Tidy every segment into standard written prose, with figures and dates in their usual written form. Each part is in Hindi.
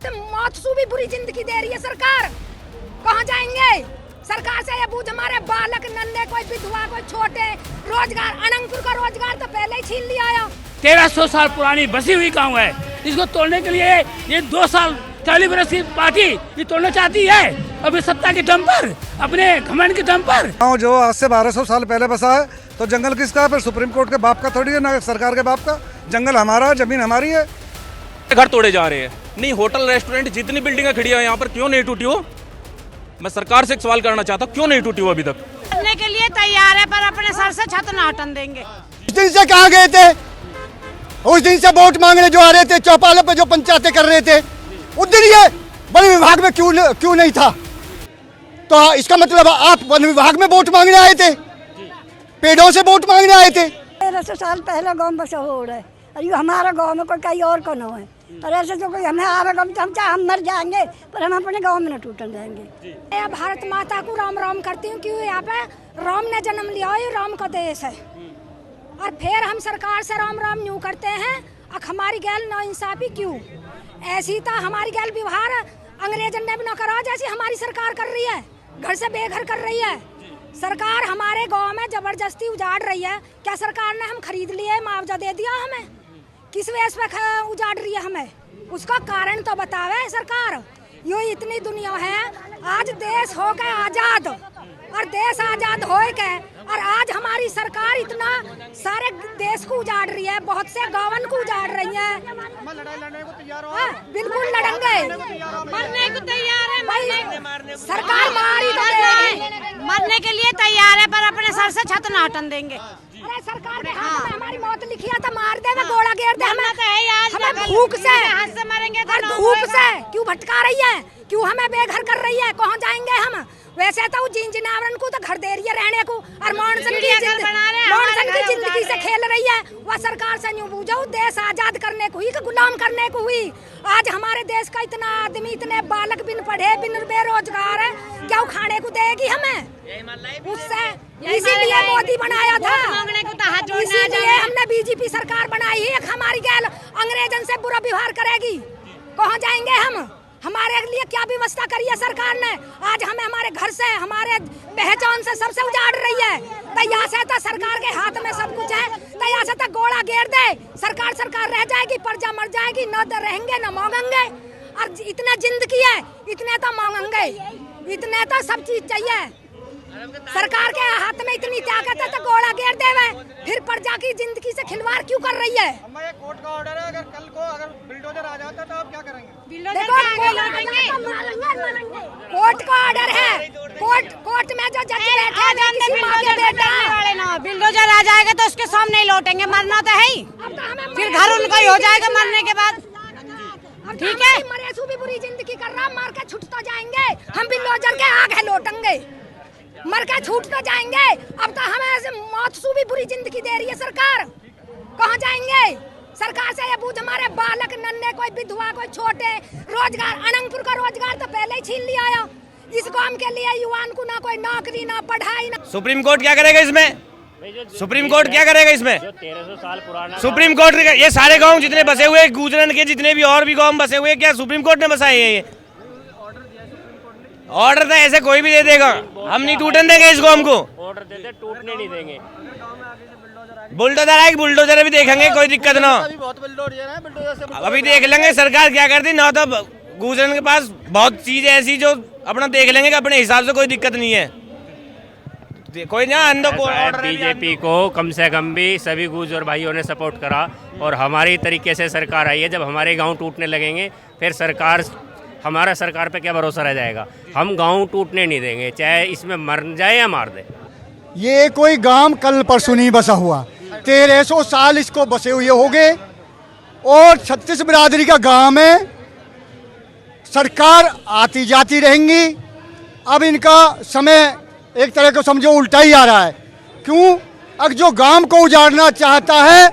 से मौत से भी बुरी जिंदगी दे रही है सरकार। कहाँ जाएंगे? सरकार से ये पूछ, हमारे बालक नन्हे, कोई विधवा, कोई छोटे, रोजगार, अनंतपुर का रोजगार तो पहले ही छीन लिया है। 1300 साल पुरानी बसी हुई गाँव है, इसको तोड़ने के लिए ये 2 साल 40 वर्ष की पार्टी ये तोड़ना चाहती है, अभी सत्ता के दम पर, अपने घमंड के दम पर। गाँव जो आज से 1200 साल पहले बसा है, तो जंगल किसका है? फिर सुप्रीम कोर्ट के बाप का थोड़ी है, ना सरकार के बाप का। जंगल हमारा, जमीन हमारी है। घर तोड़े जा रहे हैं। नहीं, होटल रेस्टोरेंट जितनी बिल्डिंगें खड़ी है यहाँ पर क्यों नहीं टूटी हो? मैं सरकार से एक सवाल करना चाहता हूँ, क्यों नहीं टूटी हो अभी तक? करने के लिए तैयार है, पर अपने सर से छत ना हटन देंगे। उस दिन से कहाँ गए थे? उस दिन से वोट मांगने जो आ रहे थे, चौपालों पे जो पंचायतें कर रहे थे, उस दिन ये वन विभाग में क्यों नहीं था? तो इसका मतलब आप वन विभाग में वोट मांगने आए थे, पेड़ों से वोट मांगने आए थे। 1300 साल पहले गाँव बसा हो रहा है, और ये हमारा गाँव में कोई कहीं और को न है। और ऐसे तो कोई हमें आवेगा तो हम मर जाएंगे, पर हम अपने गांव में न टूटन देंगे। मैं भारत माता को राम राम करती हूँ, क्यों यहाँ पे राम ने जन्म लिया है, राम का देश है। और फिर हम सरकार से राम राम यूँ करते हैं, अब हमारी गैल नाइंसाफी क्यों? ऐसी तो हमारी गैल व्यवहार अंग्रेजन ने भी न करा जैसी हमारी सरकार कर रही है, घर से बेघर कर रही है। सरकार हमारे गाँव में जबरदस्ती उजाड़ रही है। क्या सरकार ने हम खरीद लिए, मुआवजा दे दिया हमें? किस वजह पे उजाड़ रही है हमें? उसका कारण तो बतावे सरकार। यो इतनी दुनिया है, आज देश हो गए आजाद, और देश आजाद हो के और आज हमारी सरकार इतना सारे देश को उजाड़ रही है, बहुत से गाँवन को उजाड़ रही है। बिल्कुल लड़ेंगे, मरने को तैयार है, सरकार मारी मरने के लिए तैयार है, पर अपने सर से छत ना हटन देंगे। अरे सरकार के हाथ में हमारी मौत लिखी है, तो मार दे, गोला घेर दे हमें। हमें भूख से, हाथ से मरेंगे और धूप से क्यों भटका रही है? क्यों हमें बेघर कर रही है? कहाँ जाएंगे हम? वैसे तो जिनावरन को तो घर दे रही है रहने को, और मॉनसन की जिंदगी से खेल रही है। वह सरकार से यूँ बूझो, देश आजाद करने को हुई कि गुलाम करने को हुई? आज हमारे देश का इतना आदमी, इतने बालक बिन पढ़े, बिन बेरोजगार है, क्या वो खाने को देगी हमें? उससे इसीलिए मोदी बनाया था, इसीलिए हमने बीजेपी सरकार बनाई है। हमारी गैल अंग्रेजन से बुरा व्यवहार करेगी, कहाँ जाएंगे हम? हमारे लिए क्या व्यवस्था करी है सरकार ने? आज हमें हमारे घर से, हमारे पहचान से सबसे उजाड़ रही है। तो यहाँ से तो सरकार के हाथ में सब कुछ है, तो यहाँ से तो गोला घेर दे, सरकार रह जाएगी, प्रजा मर जाएगी, न तो रहेंगे न मांगेंगे। और इतना जिंदगी है, इतने तो मांगेंगे, इतने तो सब चीज चाहिए। सरकार के हाथ में इतनी ताकत है तो गोला घेर देवे, फिर प्रजा की जिंदगी से खिलवाड़ क्यों कर रही है? कोर्ट का ऑर्डर है, अगर कल को अगर बिल्डोजर आ जाता तो आप क्या करेंगे? कोर्ट का ऑर्डर है, कोर्ट में जो जज बैठे हैं, बिल्डोजर आ जाएगा तो उसके सामने ही लौटेंगे, मरना तो है ही, फिर घर उनका ही हो जाएगा मरने के बाद। ठीक है, मरेसू भी बुरी जिंदगी कर रहा, मार के छूट तो जाएंगे, हम बिल्डोजर के आगे लौटेंगे, मर के छूट तो जाएंगे। अब तो हमें मौत से भी बुरी जिंदगी दे रही है सरकार। कहाँ जाएंगे? सरकार से ये पूछ, हमारे बालक नन्हे, कोई विधवा, कोई छोटे, रोजगार, अनंतपुर का रोजगार तो पहले ही छीन लिया है। इस काम के लिए युवाओं को ना कोई नौकरी, ना पढ़ाई, ना। सुप्रीम कोर्ट क्या करेगा इसमें? सुप्रीम कोर्ट क्या करेगा इसमें? 1300 साल पुराना सुप्रीम कोर्ट, ये सारे गाँव जितने बसे हुए, गुजरन के जितने भी और भी गाँव बसे हुए, क्या सुप्रीम कोर्ट ने बसाए हैं? ये ऑर्डर तो ऐसे कोई भी दे देगा, हम नहीं टूटने देंगे इस गाँव को। ऑर्डर देते, टूटने नहीं देंगे। बुलडोजर आएगी, बुलडोजर भी देखेंगे, कोई दिक्कत ना। अभी देख लेंगे सरकार क्या करती, ना तो गुजरन के पास बहुत चीज ऐसी जो अपना देख लेंगे कि अपने हिसाब से कोई दिक्कत नहीं है। कोई ना बीजेपी को कम से कम भी सभी गुर्जर भाइयों ने सपोर्ट करा, और हमारी तरीके से सरकार आई है। जब हमारे गाँव टूटने लगेंगे, फिर हमारा सरकार पे क्या भरोसा रह जाएगा? हम गांव टूटने नहीं देंगे, चाहे इसमें मर जाए या मार दे। ये कोई गांव कल परसों नहीं बसा हुआ, 1300 साल इसको बसे हुए हो गए, और 36 बिरादरी का गांव है। सरकार आती जाती रहेंगी। अब इनका समय एक तरह को समझो उल्टा ही आ रहा है। क्यों? अब जो गांव को उजाड़ना चाहता है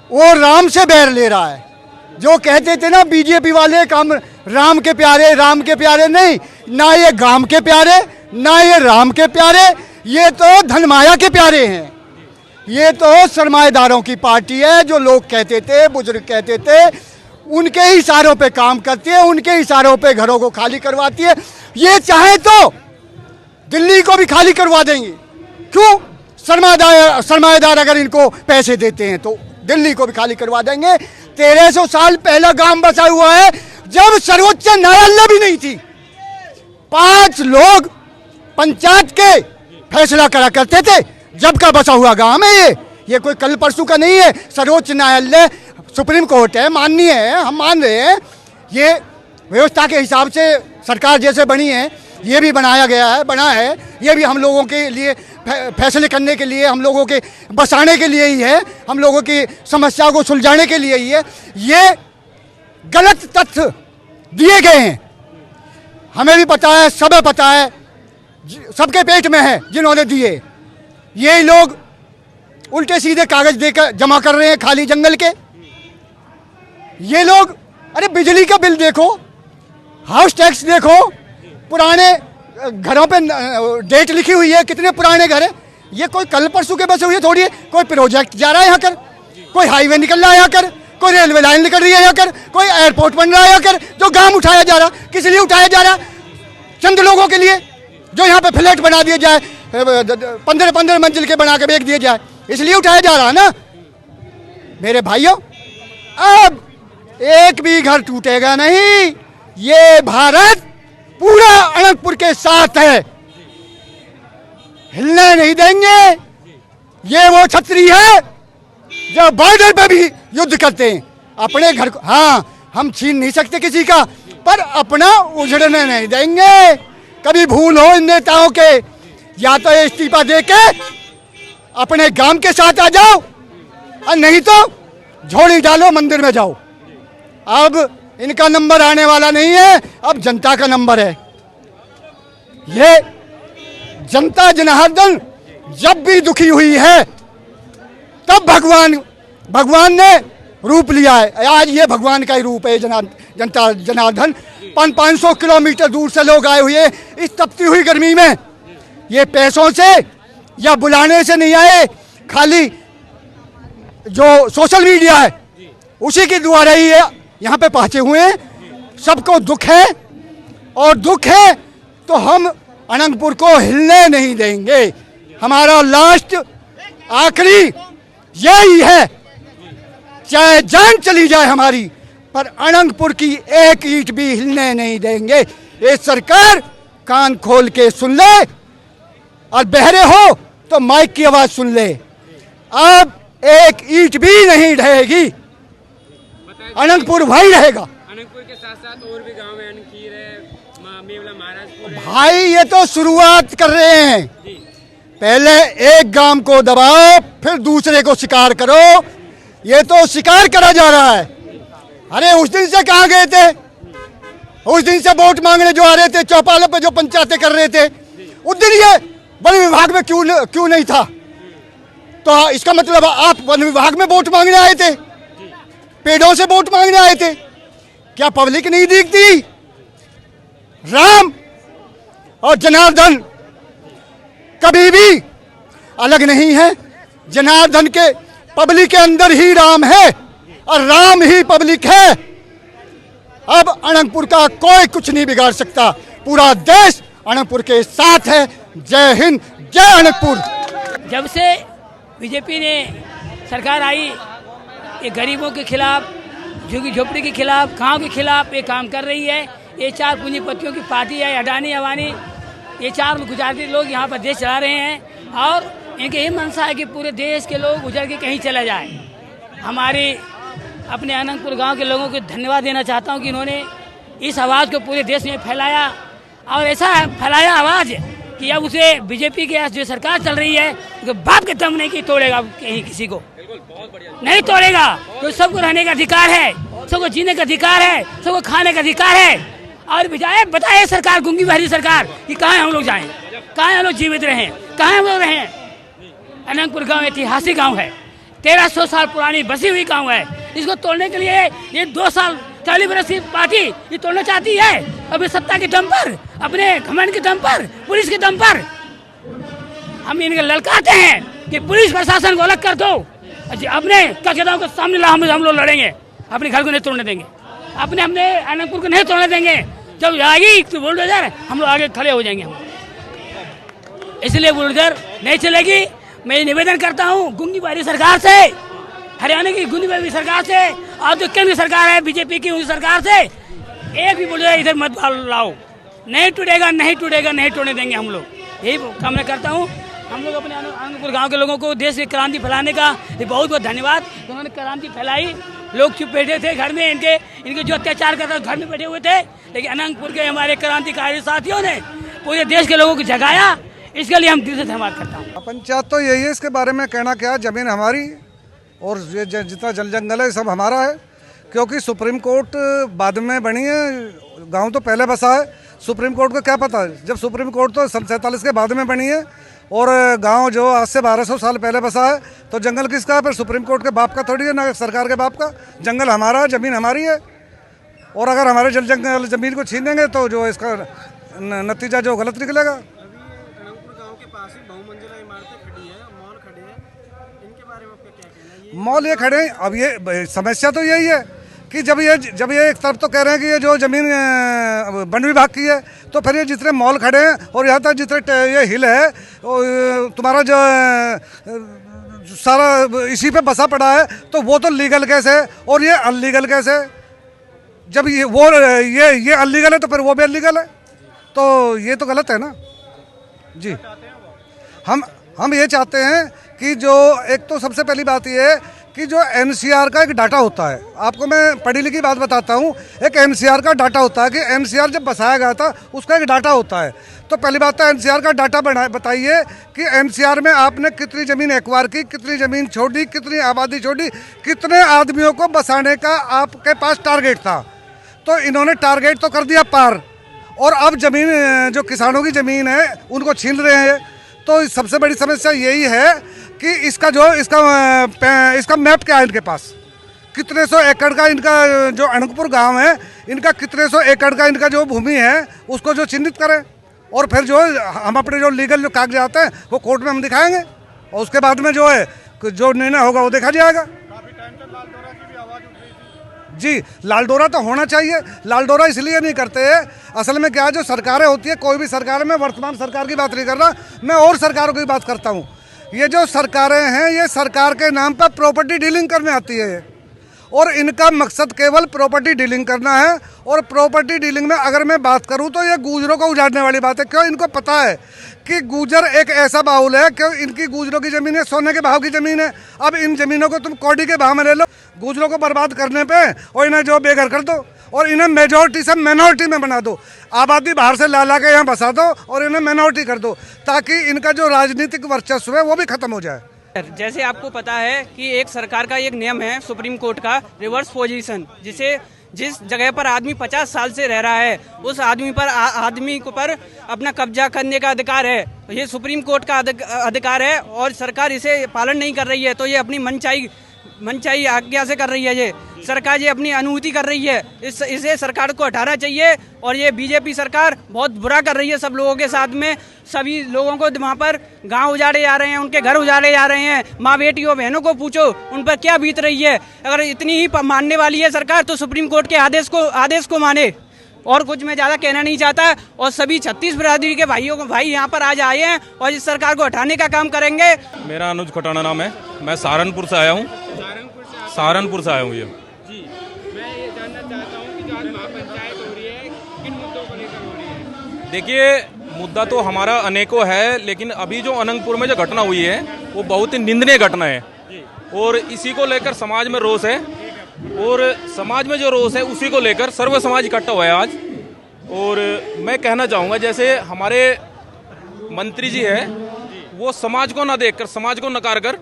वो राम से बैर ले रहा है। जो कहते थे ना बीजेपी वाले, काम राम के प्यारे नहीं, ना ये गांव के प्यारे, ना ये राम के प्यारे, ये तो धनमाया के प्यारे हैं। ये तो सरमाएदारों की पार्टी है। जो लोग कहते थे, बुजुर्ग कहते थे, उनके ही इशारों पे काम करती है, उनके इशारों पे घरों को खाली करवाती है। ये चाहे तो दिल्ली को भी खाली करवा देंगे। क्यों? सरमाएदार अगर इनको पैसे देते हैं तो दिल्ली को भी खाली करवा देंगे। 1300 साल पहला गांव बसा हुआ है जब सर्वोच्च न्यायालय भी नहीं थी। 5 लोग पंचायत के फैसला करा करते थे, जब का बसा हुआ गांव है ये कोई कल परसों का नहीं है। सर्वोच्च न्यायालय सुप्रीम कोर्ट है, माननीय है, हम मान रहे हैं। ये व्यवस्था के हिसाब से सरकार जैसे बनी है ये भी बनाया गया है, बना है। ये भी हम लोगों के लिए फैसले करने के लिए, हम लोगों के बसाने के लिए ही है, हम लोगों की समस्याओं को सुलझाने के लिए ही है। ये गलत तथ्य दिए गए हैं, हमें भी पता है, सबे पता है, सबके पेट में है जिन्होंने दिए। ये लोग उल्टे सीधे कागज देकर जमा कर रहे हैं खाली जंगल के। ये लोग, अरे बिजली का बिल देखो, हाउस टैक्स देखो, पुराने घरों पे डेट लिखी हुई है, कितने पुराने घर हैं। ये कोई कल परसों के बसे हुए थोड़ी है। कोई प्रोजेक्ट जा रहा है यहाँ कर, कोई हाईवे निकल रहा है यहाँ कर, कोई रेलवे लाइन निकल रही है यहाँ कर, कोई एयरपोर्ट बन रहा है यहाँ कर। जो गांव उठाया जा रहा, किस लिए उठाया जा रहा? चंद लोगों के लिए, जो यहाँ पे फ्लैट बना दिए जाए, 15 मंजिल के बना के बेच दिए जाए, इसलिए उठाया जा रहा ना मेरे भाइयों। अब एक भी घर टूटेगा नहीं। ये भारत पूरा अनंतपुर के साथ है, हिलने नहीं देंगे। ये वो छतरी है जो बॉर्डर पे भी युद्ध करते हैं। अपने घर को, हाँ, हम छीन नहीं सकते किसी का, पर अपना उजड़ने नहीं देंगे। कभी भूल हो इन नेताओं के, या तो इस्तीफा देके अपने गांव के साथ आ जाओ, और नहीं तो झोली डालो, मंदिर में जाओ। अब इनका नंबर आने वाला नहीं है, अब जनता का नंबर है। ये जनता जनार्दन जब भी दुखी हुई है तब भगवान ने रूप लिया है। आज ये भगवान का ही रूप है जनता जनार्दन। 500 किलोमीटर दूर से लोग आए हुए इस तपती हुई गर्मी में। ये पैसों से या बुलाने से नहीं आए, खाली जो सोशल मीडिया है उसी के द्वारा ही यहाँ पे पहुंचे हुए हैं। सबको दुख है, और दुख है तो हम अनंतपुर को हिलने नहीं देंगे। हमारा लास्ट आखिरी यही है, चाहे जान चली जाए हमारी, पर अनंतपुर की एक ईंट भी हिलने नहीं देंगे। ये सरकार कान खोल के सुन ले, और बहरे हो तो माइक की आवाज सुन ले। अब एक ईंट भी नहीं ढहेगी, अनंतपुर वही रहेगा। अनंतपुर के साथ साथ और भी गांव है, अनखीर है, मेवला, महाराजपुर है। भाई ये तो शुरुआत कर रहे हैं। पहले एक गांव को दबाओ, फिर दूसरे को शिकार करो। ये तो शिकार करा जा रहा है। अरे उस दिन से कहाँ गए थे? उस दिन से वोट मांगने जो आ रहे थे, चौपालों पे जो पंचायतें कर रहे थे, उस दिन ये वन विभाग में क्यों नहीं था? तो इसका मतलब आप वन विभाग में वोट मांगने आए थे, पेड़ों से वोट मांगने आए थे। क्या पब्लिक नहीं दिखती? राम और जनार्दन कभी भी अलग नहीं है। जनार्दन के पब्लिक के अंदर ही राम है, और राम ही पब्लिक है। अब अनंतपुर का कोई कुछ नहीं बिगाड़ सकता। पूरा देश अनंतपुर के साथ है। जय हिंद, जय अनंतपुर। जब से बीजेपी ने सरकार आई, ये गरीबों के खिलाफ, झुग्गी झोपड़ी के खिलाफ, गांव के खिलाफ ये काम कर रही है। ये 4 पूंजीपतियों की पार्टी है, अडानी अवानी, ये 4 गुजराती लोग यहाँ पर देश चला रहे हैं, और इनके ये मंशा है कि पूरे देश के लोग उजड़ के कहीं चले जाए। हमारे अपने अनंतपुर गांव के लोगों को धन्यवाद देना चाहता हूं कि इन्होंने इस आवाज़ को पूरे देश में फैलाया, और ऐसा फैलाया आवाज़ कि अब उसे बीजेपी की जो सरकार चल रही है, तो बाप के दम नहीं कि तोड़ेगा कहीं किसी को, नहीं तोड़ेगा। तो सबको रहने का अधिकार है, सबको जीने का अधिकार है, सबको खाने का अधिकार है। और बताए सरकार, गूंगी बहरी सरकार, कि कहाँ हम लोग जाएं, कहाँ हम लोग जीवित रहें, कहाँ हम लोग रहें। अनंतपुर गांव ऐतिहासिक गांव है, 1300 साल पुरानी बसी हुई गांव है। इसको तोड़ने के लिए ये 2 साल 40 वर्ष की पार्टी ये तोड़ना चाहती है। अपने सत्ता के दम पर, अपने घमंड के दम पर, पुलिस के दम पर। हम इनके ललकारते हैं कि पुलिस प्रशासन को अलग कर दो, अपने कचराओं को सामने ला, हम लोग लड़ेंगे, अपने घर को नहीं तोड़ने देंगे। अपने हमने अनंतपुर को नहीं तोड़ने देंगे। जब आएगी तो बुलडोजर हम लोग आगे खड़े हो जाएंगे हम, इसलिए बुलडोजर नहीं चलेगी। मैं निवेदन करता हूँ गुंगी बारी सरकार से, हरियाणा की गुंगी बारी सरकार से और जो केंद्र सरकार है बीजेपी की उस सरकार से, एक भी बुलडोजर इधर मत लाओ। नहीं टूटेगा, नहीं टूटेगा, नहीं टूटने देंगे हम लोग, यही कामना करता हूँ। हम लोग अपने अनंतपुर गांव के लोगों को देश की क्रांति फैलाने का बहुत बहुत धन्यवाद। उन्होंने क्रांति फैलाई, लोग चुप बैठे थे घर में, इनके जो अत्याचार करता घर में बैठे हुए थे, लेकिन अनंतपुर के हमारे क्रांतिकारी साथियों ने पूरे देश के लोगों को जगाया। इसके लिए हम दिल से धन्यवाद करता हूँ। पंचायत तो यही है, इसके बारे में कहना क्या, जमीन हमारी और ये जितना जल जंगल है सब हमारा है, क्योंकि सुप्रीम कोर्ट बाद में बनी है, गांव तो पहले बसा है। सुप्रीम कोर्ट को क्या पता है, जब सुप्रीम कोर्ट तो 47 के बाद में बनी है और गांव जो आज से 1200 साल पहले बसा है, तो जंगल किसका है? फिर सुप्रीम कोर्ट के बाप का थोड़ी है, ना सरकार के बाप का। जंगल हमारा है, ज़मीन हमारी है, और अगर हमारे जल जंगल ज़मीन को छीन देंगे तो जो इसका नतीजा जो गलत निकलेगा। अनंतपुर गांव के पास ही बहुमंजिला इमारतें खड़ी है, मॉल खड़े हैं, इनके बारे में आपका क्या कहना है? मॉल ये खड़े हैं, अब ये समस्या तो यही है कि जब ये एक तरफ तो कह रहे हैं कि ये जो ज़मीन वन विभाग की है, तो फिर ये जितने मॉल खड़े हैं और यहाँ तक जितने ये हिल है तुम्हारा जो सारा इसी पे बसा पड़ा है, तो वो तो लीगल कैसे है और ये अनलीगल कैसे है? जब ये अनलीगल है तो फिर वो भी अनलीगल है, तो ये तो गलत है ना जी। हम ये चाहते हैं कि जो एक तो सबसे पहली बात ये है कि जो एनसीआर का एक डाटा होता है, आपको मैं पढ़ी लिखी बात बताता हूँ, एक एनसीआर का डाटा होता है कि एनसीआर जब बसाया गया था उसका एक डाटा होता है। तो पहली बात तो एनसीआर का डाटा बताइए कि एनसीआर में आपने कितनी ज़मीन एक्वायर की, कितनी ज़मीन छोड़ी, कितनी आबादी छोड़ी, कितने आदमियों को बसाने का आपके पास टारगेट था। तो इन्होंने टारगेट तो कर दिया पार, और अब ज़मीन जो किसानों की ज़मीन है उनको छीन रहे हैं। तो सबसे बड़ी समस्या यही है कि इसका मैप क्या है इनके पास, कितने सौ एकड़ का इनका जो अनंतपुर गांव है, इनका कितने सौ एकड़ का इनका जो भूमि है उसको जो चिन्हित करें, और फिर जो हम अपने जो लीगल जो कागजात हैं वो कोर्ट में हम दिखाएंगे, और उसके बाद में जो है जो निर्णय होगा वो देखा जाएगा। जी, लाल डोरा तो होना चाहिए। लाल डोरा इसलिए नहीं करते हैं, असल में क्या है, जो सरकारें होती है, कोई भी सरकार, में वर्तमान सरकार की बात नहीं कर रहा, मैं और सरकारों की बात करता हूँ। ये जो सरकारें हैं ये सरकार के नाम पर प्रॉपर्टी डीलिंग करने आती है, और इनका मकसद केवल प्रॉपर्टी डीलिंग करना है। और प्रॉपर्टी डीलिंग में अगर मैं बात करूं तो ये गूजरों को उजाड़ने वाली बात है। क्यों? इनको पता है कि गूजर एक ऐसा बाहुल है, क्यों इनकी गूजरों की ज़मीन है, सोने के भाव की ज़मीन है। अब इन ज़मीनों को तुम कौड़ी के भाव में ले लो, गूजरों को बर्बाद करने पे, और इन्हें जो बेघर कर दो, और इन्हें मेजॉरिटी से माइनॉरिटी में बना दो, आबादी बाहर से ला के यहाँ बसा दो और इन्हें माइनॉरिटी कर दो, ताकि इनका जो राजनीतिक वर्चस्व है वो भी खत्म हो जाए। जैसे आपको पता है कि एक सरकार का एक नियम है सुप्रीम कोर्ट का, रिवर्स पोजीशन, जिस जगह पर आदमी 50 साल से रह रहा है उस आदमी पर अपना कब्जा करने का अधिकार है। ये सुप्रीम कोर्ट का अधिकार है और सरकार इसे पालन नहीं कर रही है, तो ये अपनी मनचाही आज्ञा से कर रही है। ये सरकार ये अपनी अनुभूति कर रही है, इसे सरकार को हटाना चाहिए। और ये बीजेपी सरकार बहुत बुरा कर रही है सब लोगों के साथ में। सभी लोगों को वहाँ पर गांव उजाड़े जा रहे हैं, उनके घर उजाड़े जा रहे हैं। माँ बेटियों बहनों को पूछो उन पर क्या बीत रही है। अगर इतनी ही मानने वाली है सरकार तो सुप्रीम कोर्ट के आदेश को माने। और कुछ मैं ज़्यादा कहना नहीं चाहता। और सभी 36 बिरादरी के भाई यहाँ पर आज आए हैं और इस सरकार को हटाने का काम करेंगे। मेरा अनुज खटाना नाम है, मैं सहारनपुर से आया हूँ। सहारनपुर से आया हूँ। ये जी, मैं ये जानना चाहता हूँ कि जो आज महापंचायत हो रही है किन मुद्दों को लेकर हो रही है? देखिए, मुद्दा तो हमारा अनेकों है, लेकिन अभी जो अनंतपुर में जो घटना हुई है वो बहुत ही निंदनीय घटना है, और इसी को लेकर समाज में रोष है। और समाज में जो रोष है उसी को लेकर सर्व समाज इकट्ठा हुआ है आज। और मैं कहना चाहूँगा, जैसे हमारे मंत्री जी है वो समाज को ना देखकर, समाज को नकार कर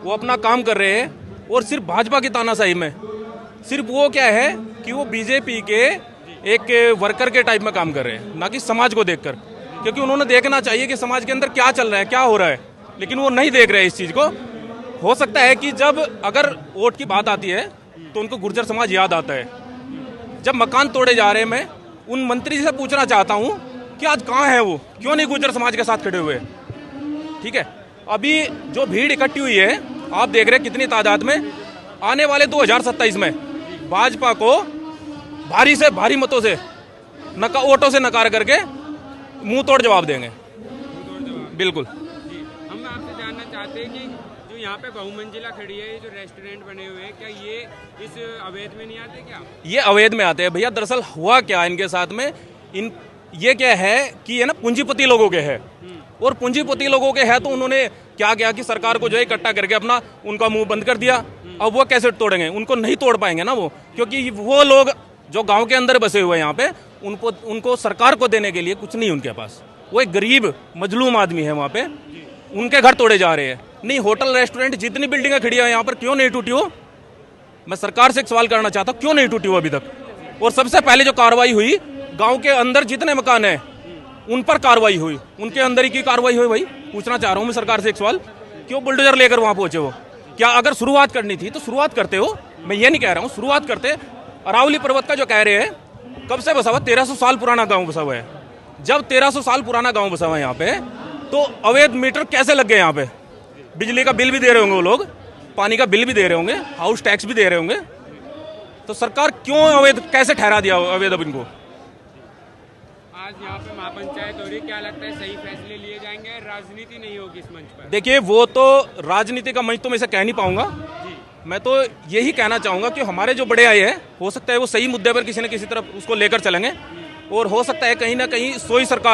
वो अपना काम कर रहे हैं, और सिर्फ भाजपा की तानाशाही में सिर्फ वो क्या है कि वो बीजेपी के एक वर्कर के टाइप में काम कर रहे हैं, ना कि समाज को देखकर। क्योंकि उन्होंने देखना चाहिए कि समाज के अंदर क्या चल रहा है, क्या हो रहा है, लेकिन वो नहीं देख रहे इस चीज़ को। हो सकता है कि जब अगर वोट की बात आती है तो उनको गुर्जर समाज याद आता है। जब मकान तोड़े जा रहे हैं, मैं उन मंत्री से पूछना चाहता हूँ कि आज कहाँ है वो, क्यों नहीं गुर्जर समाज के साथ खड़े हुए? ठीक है, अभी जो भीड़ इकट्ठी हुई है आप देख रहे हैं कितनी तादाद में। आने वाले 2027 में भाजपा को भारी से भारी मतों से वोटों से नकार करके मुंह तोड़ जवाब देंगे। बिल्कुल। हम आपसे जानना चाहते हैं कि जो यहाँ पे बहुमंजिला खड़ी है, ये जो रेस्टोरेंट बने हुए हैं, क्या ये इस अवैध में नहीं आते? क्या ये अवैध में आते हैं भैया? दरअसल हुआ क्या इनके साथ में, ये क्या है कि ये ना पूंजीपति लोगों के है, और पूंजीपति लोगों के है तो उन्होंने क्या किया कि सरकार को जो है इकट्ठा करके अपना उनका मुंह बंद कर दिया। अब वो कैसे तोड़ेंगे? उनको नहीं तोड़ पाएंगे ना वो, क्योंकि वो लोग जो गांव के अंदर बसे हुए हैं यहाँ पे, उनको सरकार को देने के लिए कुछ नहीं उनके पास। वो एक गरीब मजलूम आदमी है वहाँ पे, उनके घर तोड़े जा रहे हैं। नहीं, होटल रेस्टोरेंट जितनी बिल्डिंगें खड़ी है यहाँ पर क्यों नहीं टूटी हो? मैं सरकार से एक सवाल करना चाहता हूँ, क्यों नहीं टूटी हो अभी तक? और सबसे पहले जो कार्रवाई हुई, गांव के अंदर जितने मकान हैं उन पर कार्रवाई हुई, उनके अंदर ही की कार्रवाई हुई। भाई पूछना चाह रहा हूँ मैं सरकार से एक सवाल, क्यों बुलडोजर लेकर वहां पहुंचे वो? क्या अगर शुरुआत करनी थी तो शुरुआत करते हो, मैं ये नहीं कह रहा हूँ, शुरुआत करते। अरावली पर्वत का जो कह रहे हैं, कब से बसा हुआ? 1300 साल पुराना गाँव बसा हुआ है। जब 1300 साल पुराना गाँव बसा हुआ है यहाँ पे, तो अवैध मीटर कैसे लग गए यहाँ पे? बिजली का बिल भी दे रहे होंगे वो लोग, पानी का बिल भी दे रहे होंगे, हाउस टैक्स भी दे रहे होंगे, तो सरकार क्यों अवैध कैसे ठहरा दिया अवैध अब इनको? आज यहाँ पे महापंचायत हो रही, क्या लगता है सही फैसले लिए जाएंगे? राजनीति नहीं होगी इस मंच पर? देखिए, वो तो राजनीति का मंच तो मैं इसे कह नहीं पाऊंगा। मैं तो यही कहना चाहूंगा कि हमारे जो बड़े आए हैं, हो सकता है वो सही मुद्दे पर किसी न किसी तरफ उसको लेकर चलेंगे, और हो सकता है कहीं ना कहीं सोई सरकार